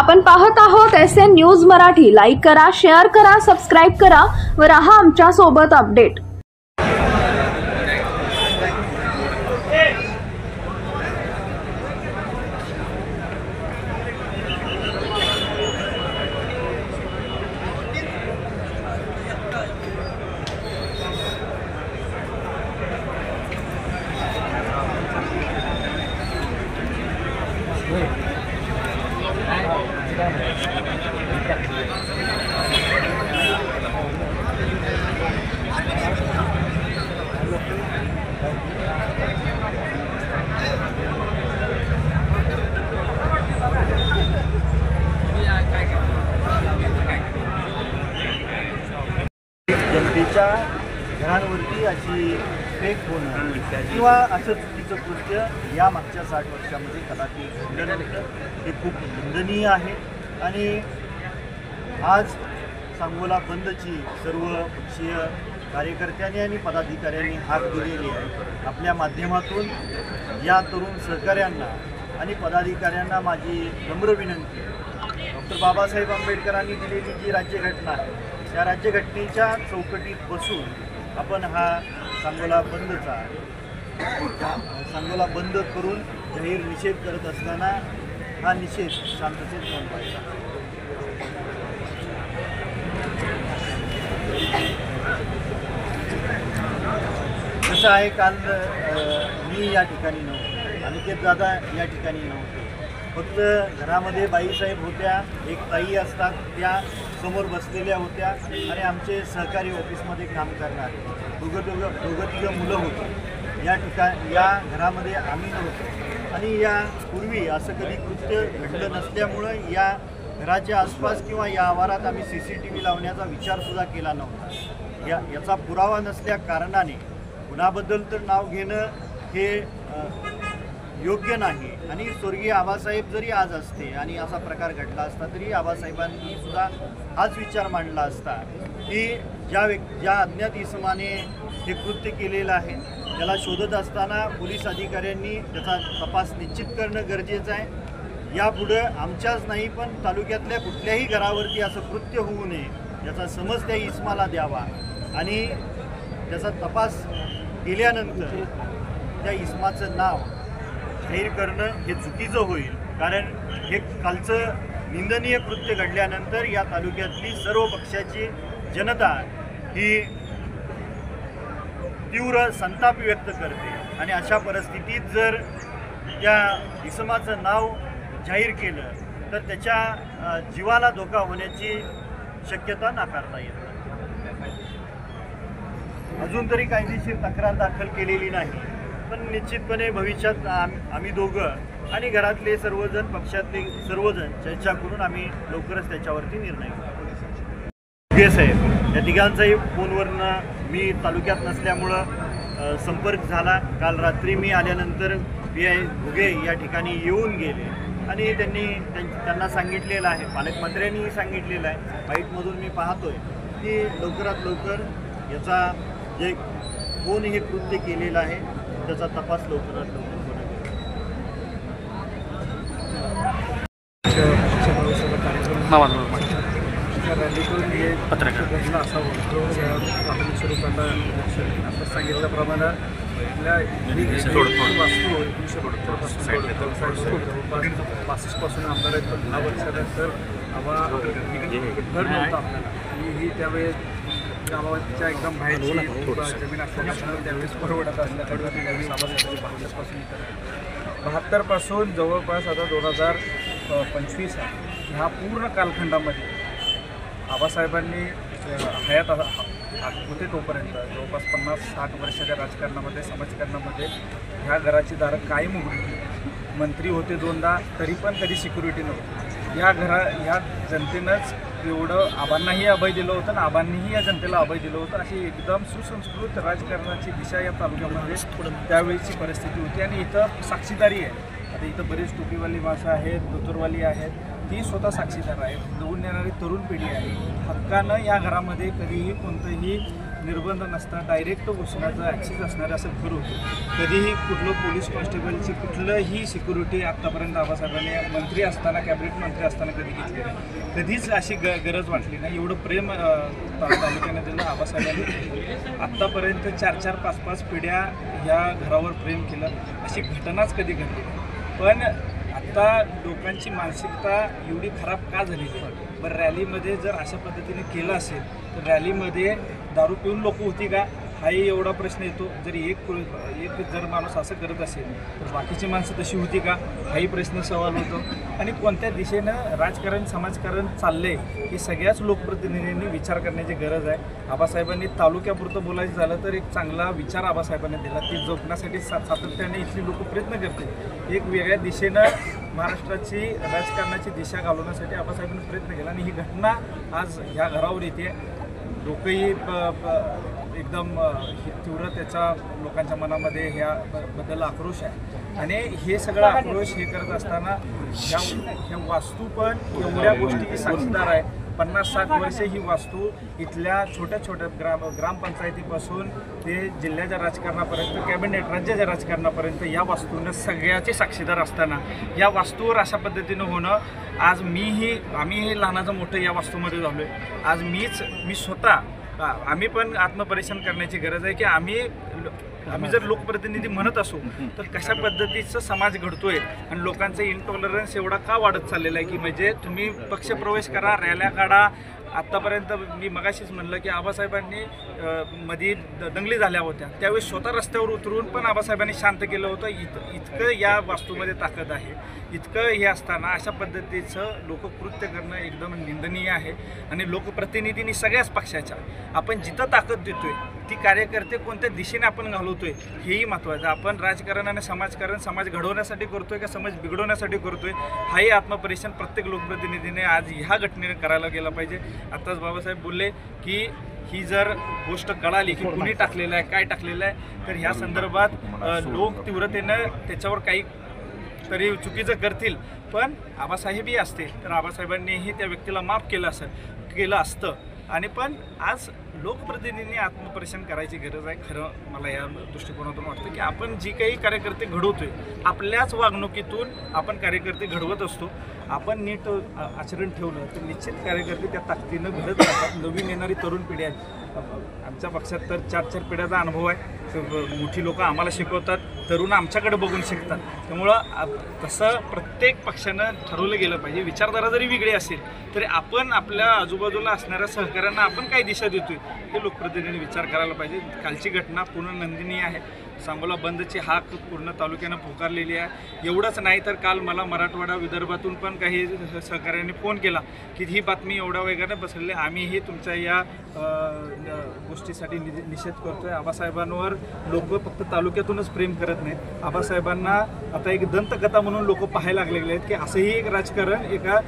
आपण पाहत आहोत SN न्यूज मराठी। लाईक करा, शेअर करा, सबस्क्राइब करा व रहा आमच्या सोबत अपडेट। जनतेच्या घरांवरती अशी फेक होणं किंवा असं चुकीचं कृत्य या मागच्या 60 वर्षामध्ये कदापि घडलं नव्हतं। हे खूप निंदनीय आहे आणि आज सांगोला बंदची सर्व पक्षीय कार्यकर्त्यांनी आणि पदाधिकाऱ्यांनी हाक दिलेली आहे। आपल्या माध्यमातून या तरुण सहकाऱ्यांना आणि पदाधिकाऱ्यांना माझी नम्र विनंती आहे, डॉक्टर बाबासाहेब आंबेडकरांनी दिलेली जी राज्यघटना आहे त्या राज्यघटनेच्या चौकटीत बसून आपण हा सांगोला बंद करून जाहीर निषेध करत असताना हा निषेध शांततेत नोंदवायचा। कसं आहे, काल मी या ठिकाणी नव्हतो, अनिकेत दादा या ठिकाणी नव्हते, फक्त घरामध्ये बाईसाहेब होत्या, एक ताई असतात त्या समोर बसलेल्या होत्या आणि आमचे सहकारी ऑफिसमध्ये काम करणारे दोघं मुलं होती। या घरामध्ये आम्ही नव्हतो आणि यापूर्वी असं कधी कृत्य घडलं नसल्यामुळं या घराच्या आसपास किंवा या आवारात आम्ही CCTV लावण्याचा विचारसुद्धा केला नव्हता। याचा पुरावा नसल्या कारणाने कुणाबद्दल तर नाव घेणं हे योग्य नाही आणि स्वर्गीय आबासाहेब जरी आज असते आणि असा प्रकार घडला असता तरी आबासाहेबांनी सुद्धा हाच विचार मांडला असता की ज्या अज्ञात इसमाने हे कृत्य केलेलं आहे त्याला शोधत असताना पोलीस अधिकाऱ्यांनी त्याचा तपास निश्चित करणं गरजेचं आहे। यापुढे आमच्याच नाही पण तालुक्यातल्या कुठल्याही घरावरती असं कृत्य होऊ नये याचा समज त्या इसमाला द्यावा आणि त्याचा तपास केल्यानंतर त्या इसमाचं नाव जाहीर करणं हे चुकीचं होईल, कारण हे कालचं निंदनीय कृत्य घडल्यानंतर या तालुक्यातली सर्व पक्षाची जनता ही तीव्र संताप व्यक्त करते आणि अशा परिस्थितीत जर त्या इसमाचं नाव जाहीर केलं तर त्याच्या जीवाला धोका होण्याची शक्यता नाकारता येत नाही। अजून तरी कायदेशीर तक्रार दाखल केलेली नाही, पण निश्चितपणे भविष्यात आम्ही दोघं आणि घरातले सर्वजण पक्षातले सर्वजण चर्चा करून आम्ही लवकरच त्याच्यावरती निर्णय घेऊ। साहेब या तिघांचाही फोनवरनं मी तालुक्यात नसल्यामुळं संपर्क झाला। काल रात्री मी आल्यानंतर PI घुगे या ठिकाणी येऊन गेले आणि त्यांना सांगितलेलं आहे, पालकमंत्र्यांनीही सांगितलेलं आहे, बाईटमधून मी पाहतोय की लवकरात लवकर याचा जे कोण हे कृत्य केलेलं आहे त्याचा तपास लवकरात लवकर पत्रकार असा प्राथमिक स्वरूपाला असं सांगितल्याप्रमाणे वास्तू 1965 पासून आमदार आहेत, 10 वर्षानंतर घर नव्हतं आपल्याला ही त्यावेळेस गावाच्या एकदम बाहेरची जमीन असल्यामुळे त्यावेळेस परवडत असल्याकडून त्यावेळेस आबासाहेबांनी 72 पासून जवळपास आता 2025 ह्या पूर्ण कालखंडामध्ये आबासाहेबांनी हयात होते तोपर्यंत जवळपास 50-60 वर्षाच्या राजकारणामध्ये समाजकारणामध्ये ह्या घराची दारं कायम उघडी होती। मंत्री होते 2दा तरी पण कधी सिक्युरिटी नव्हती। या जनतेनंच एवढं आबांनाही अभय दिलं होतं आणि आबांनीही या जनतेला अभय दिलं होतं। अशी एकदम सुसंस्कृत राजकारणाची दिशा या तालुक्यामध्ये त्यावेळीची परिस्थिती होती आणि इथं साक्षीदारी आहे। आता इथं बरीच टोपीवाली माणसं आहेत, धोतरवाली आहेत, ती स्वतः साक्षीदार आहेत। नवून येणारी तरुण पिढी आहे, हक्कानं या घरामध्ये कधीही कोणतंही निर्बंध नसता डायरेक्ट घुसण्याचं ॲक्सेस असणारं असं घर होतं. कधीही कुठलं पोलीस कॉन्स्टेबलची कुठलंही सिक्युरिटी आत्तापर्यंत आबासाहेबांनी मंत्री असताना कॅबिनेट मंत्री असताना कधी घेतली नाही. कधीच अशी गरज वाटली नाही. एवढं प्रेम तालुक्याने दिलं आबासाहेबांनी. आत्तापर्यंत 4-4, 5-5 पिढ्या ह्या घरावर प्रेम केलं, अशी घटनाच कधी घडली नाही. पण आत्ता लोकांची मानसिकता एवढी खराब का झालेली आहे? बरं, रॅलीमध्ये जर अशा पद्धतीने केलं असेल तर रॅलीमध्ये दारू पिऊन लोक होती का, हाही एवढा प्रश्न येतो. जर एक जर माणूस असं करत असेल तर बाकीची माणसं तशी होती का, हाही प्रश्न सवाल होतो. आणि कोणत्या दिशेनं राजकारण समाजकारण चालले हे सगळ्याच लोकप्रतिनिधींनी विचार करण्याची गरज आहे. आबासाहेबांनी तालुक्यापुरतं बोलायचं झालं तर एक चांगला विचार आबासाहेबांनी दिला, ती जपण्यासाठी सातत्याने इथली लोक प्रयत्न करते. एक वेगळ्या दिशेनं महाराष्ट्राची राजकारणाची दिशा घालवण्यासाठी आबासाहेबांनी प्रयत्न केला आणि ही घटना आज ह्या घरावर येते. लोकही एकदम तीव्र त्याचा लोकांच्या मनामध्ये ह्या बद्दल आक्रोश आहे. आणि हे सगळं आक्रोश हे करत असताना ह्या वास्तू पण एवढ्या गोष्टी साक्षीदार आहे. 50-60 वर्षे ही वास्तू इथल्या छोट्या छोट्या ग्रामपंचायतीपासून ते जिल्ह्याच्या राजकारणापर्यंत कॅबिनेट राज्याच्या राजकारणापर्यंत या वास्तूनं सगळ्याचे साक्षीदार असताना या वास्तूवर अशा पद्धतीनं होणं, आज आम्हीही लहानाचं मोठं या वास्तूमध्ये झालो आहे. आज मी स्वतः आम्ही पण आत्मपरीक्षण करण्याची गरज आहे की आम्ही जर लोकप्रतिनिधी म्हणत असू तर कशा पद्धतीचा समाज घडतोय आणि लोकांचा इंटॉलरन्स एवढा का वाढत चाललेला आहे की म्हणजे तुम्ही पक्षप्रवेश करा, रॅल्या काढा. आत्तापर्यंत मी मगाशीच म्हणलं की आबासाहेबांनी मध्ये दंगली झाल्या होत्या त्यावेळी स्वतः रस्त्यावर उतरून पण आबासाहेबांनी शांत केलं होतं. इतकं या वास्तूमध्ये ताकद आहे. इतकं हे असताना अशा पद्धतीचं लोककृत्य करणं एकदम निंदनीय आहे. आणि लोकप्रतिनिधींनी सगळ्याच पक्षाच्या आपण जिथं ताकद देतोय ती कार्यकर्ते कोणत्या दिशेने आपण घालवतोय हेही महत्त्वाचं. आपण राजकारण आणि समाजकारण समाज घडवण्यासाठी करतोय का समाज बिघडवण्यासाठी करतोय, हाही आत्मपरीक्षण प्रत्येक लोकप्रतिनिधीने आज ह्या घटनेने करायला गेलं पाहिजे. आत्ताच बाबासाहेब बोलले की ही जर गोष्ट कळाली की कुणी टाकलेलं आहे, काय टाकलेलं आहे, तर ह्या संदर्भात लोक तीव्रतेनं त्याच्यावर काही तरी चुकीचं करतील. पण आबासाहेबही असते तर आबासाहेबांनीही त्या व्यक्तीला माफ केलं असतं. आणि पण आज लोकप्रतिनिधींनी आत्मपरीक्षण करायची गरज आहे. खरं मला या दृष्टिकोनातून वाटतं की आपण जी काही कार्यकर्ते घडवतोय आपल्याच वागणुकीतून आपण कार्यकर्ते घडवत असतो. आपण नीट आचरण ठेवलं तर निश्चित कार्यकर्ते त्या ताकदीनं घडत राहतात. नवीन येणारी तरुण पिढी आहे. आमच्या पक्षात तर 4-4 पिढ्याचा अनुभव आहे. मोठी लोकं आम्हाला शिकवतात, तरुण आमच्याकडे बघून शिकतात. त्यामुळं तसं प्रत्येक पक्षानं ठरवलं गेलं पाहिजे. विचारधारा जरी वेगळी असेल तरी आपण आपल्या आजूबाजूला असणाऱ्या सहकाऱ्यांना आपण काय दिशा देतोय हे लोकप्रतिनिधींनी विचार करायला पाहिजे. कालची घटना पूर्ण निंदनीय आहे. सांगोला बंदची हाक पूर्ण तालुक्यानं पुकारलेली आहे. एवढंच नाही तर काल मला मराठवाडा विदर्भातून पण काही सहकाऱ्यांनी फोन केला की ही बातमी एवढ्या वेगानं पसरली, आम्हीही तुमच्या या गोष्टीसाठी निषेध करतोय. आबासाहेबांवर लोक फक्त तालुक्यातूनच प्रेम करत नाहीत, आबासाहेबांना आता एक दंतकथा म्हणून लोक पाहायला लागलेले आहेत की असंही एक राजकारण एका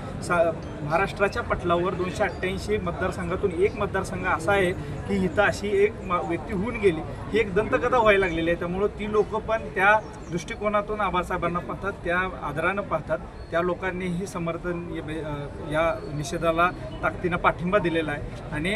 महाराष्ट्राच्या पटलावर 288 मतदारसंघातून एक मतदारसंघ असा आहे की इथं अशी एक व्यक्ती होऊन गेली, ही एक दंतकथा व्हायला लागलेली आहे. त्यामुळं ती लोक पण त्या दृष्टिकोनातून आबासाहेबांना पाहतात, त्या आदरानं पाहतात. त्या लोकांनीही समर्थन या निषेधाला ताकदीनं पाठिंबा दिलेला आहे. आणि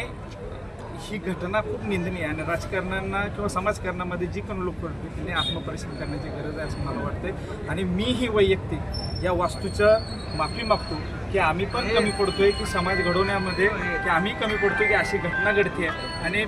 ही घटना खूप निंदनीय आहे. आणि राजकारण्यांना किंवा समाजकारणामध्ये जी कोण लोक करतील त्यांनी आत्मपरीक्षण करण्याची गरज आहे असं मला वाटतं. आणि मीही वैयक्तिक या वास्तूचं माफी मागतो की आम्ही पण कमी पडतोय की समाज घडवण्यामध्ये, की आम्ही कमी पडतोय की अशी घटना घडते. आणि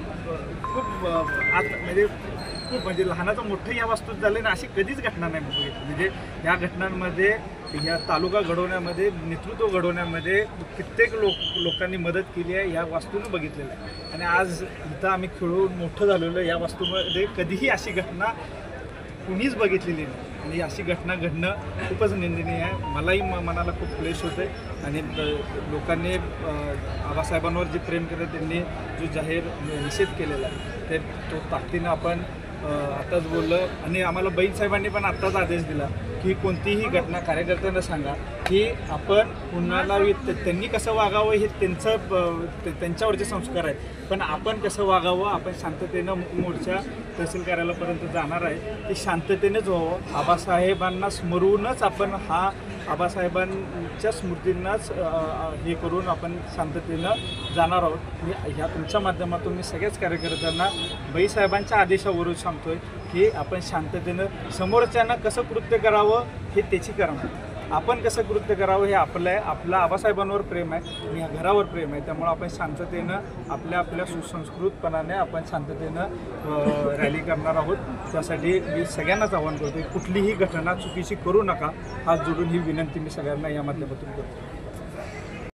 खूप म्हणजे लहानाचं मोठं या वास्तूत झालं ना, अशी कधीच घटना नाही बघितली. म्हणजे या घटनांमध्ये ह्या तालुका घडवण्यामध्ये, नेतृत्व घडवण्यामध्ये कित्येक लोकांनी मदत केली आहे, ह्या वास्तूनं बघितलेलं आहे. आणि आज इथं आम्ही खेळून मोठं झालेलं या वास्तूमध्ये कधीही अशी घटना कुणीच बघितलेली नाही. आणि अशी घटना घडणं खूपच निंदनीय आहे. मलाही मनाला खूप क्लेश होतं आहे. आणि लोकांनी आबासाहेबांवर जे प्रेम केलं त्यांनी जो जाहीर निषेध केलेला आहे तो ताकदीनं आपण आत्ताच बोललं. आणि आम्हाला साहेबांनी पण आत्ताच आदेश दिला की कोणतीही घटना कार्यकर्त्यांना सांगा की आपण कुणाला त्यांनी कसं वागावं हे त्यांच्यावरचे संस्कार आहेत, पण आपण कसं वागावं, आपण शांततेनं मोर्चा तहसील कार्यालयापर्यंत जाणार आहे ते शांततेनेच व्हावं. आबासाहेबांना स्मरूनच आपण हा आबासाहेबांच्या स्मृतींनाच हे करून आपण शांततेनं जाणार आहोत. मी ह्या तुमच्या माध्यमातून मी सगळ्याच कार्यकर्त्यांना बाईसाहेबांच्या आदेशावरून सांगतोय की आपण शांततेनं समोरच्यांना कसं कृत्य करावं हे त्याची कर्म आहे. आपण कसं कृत्य करावं हे आपलं आहे. आपलं आबासाहेबांवर प्रेम आहे आणि ह्या घरावर प्रेम आहे. त्यामुळं आपण शांततेनं आपल्या सुसंस्कृतपणाने आपण शांततेनं रॅली करणार आहोत. त्यासाठी मी सगळ्यांनाच आवाहन करतो कुठलीही घटना चुकीची करू नका. हात जोडून ही विनंती मी सगळ्यांना या माध्यमातून करतो.